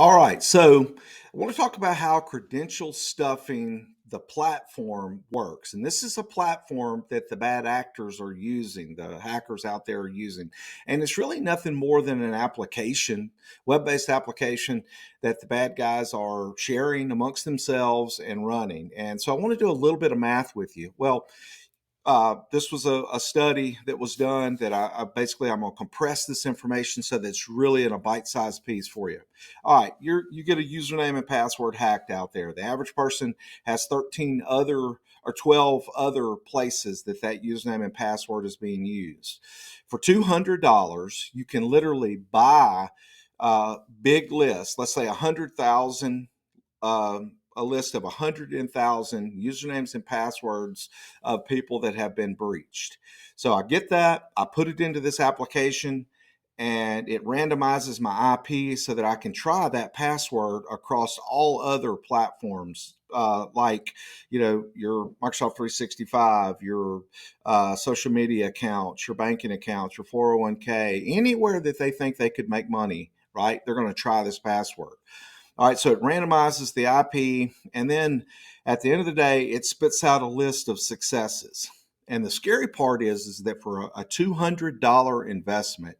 All right, so I want to talk about how credential stuffing, the platform, works. And this is a platform that the bad actors are using, the hackers out there are using. And it's really nothing more than an application, web based application that the bad guys are sharing amongst themselves and running. And so I want to do a little bit of math with you. Well, this was a study that was done that I'm going to compress this information so that it's really in a bite-sized piece for you. All right, you get a username and password hacked out there. The average person has 13 other or 12 other places that username and password is being used. For $200, you can literally buy big lists. Let's say 100,000 a list of 100,000 usernames and passwords of people that have been breached. So I get that, I put it into this application, and it randomizes my IP so that I can try that password across all other platforms, like your Microsoft 365, your social media accounts, your banking accounts, your 401k, anywhere that they think they could make money. Right? They're going to try this password. All right, so it randomizes the IP, and then at the end of the day, it spits out a list of successes. And the scary part is that for a $200 investment,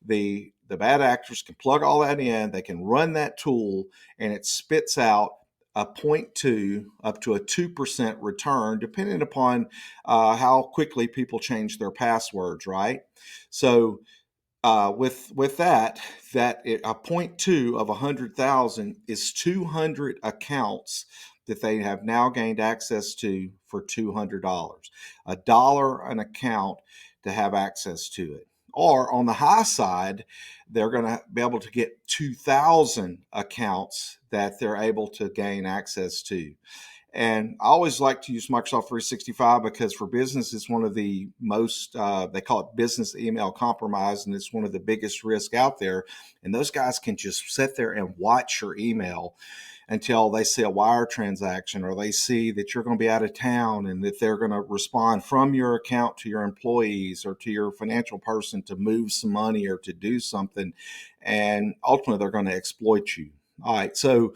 the bad actors can plug all that in, they can run that tool, and it spits out a 0.2 up to a 2% return, depending upon how quickly people change their passwords, right? So with a point two of 100,000 is 200 accounts that they have now gained access to for $200. $1 an account to have access to it. Or on the high side, they're going to be able to get 2,000 accounts that they're able to gain access to. And I always like to use Microsoft 365 because for business, it's one of the most, they call it business email compromise, and it's one of the biggest risks out there. And those guys can just sit there and watch your email until they see a wire transaction or they see that you're going to be out of town and that they're going to respond from your account to your employees or to your financial person to move some money or to do something. And ultimately, they're going to exploit you. All right. So,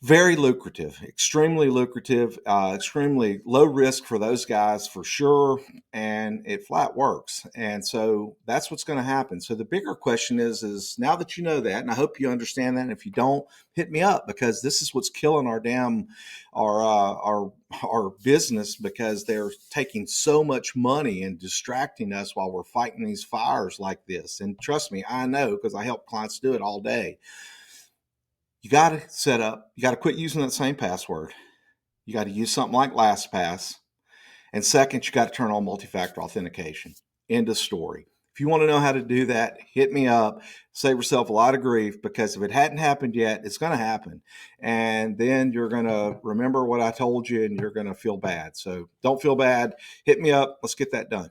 very lucrative, extremely low risk for those guys for sure, and it flat works. And so that's what's going to happen. So the bigger question is now that you know that, and I hope you understand that. And if you don't, hit me up because this is what's killing our business because they're taking so much money and distracting us while we're fighting these fires like this. And trust me, I know because I help clients do it all day. You got to you got to quit using that same password. You got to use something like LastPass. And second, you got to turn on multi-factor authentication. End of story. If you want to know how to do that, hit me up. Save yourself a lot of grief because if it hadn't happened yet, it's going to happen. And then you're going to remember what I told you and you're going to feel bad. So don't feel bad. Hit me up. Let's get that done.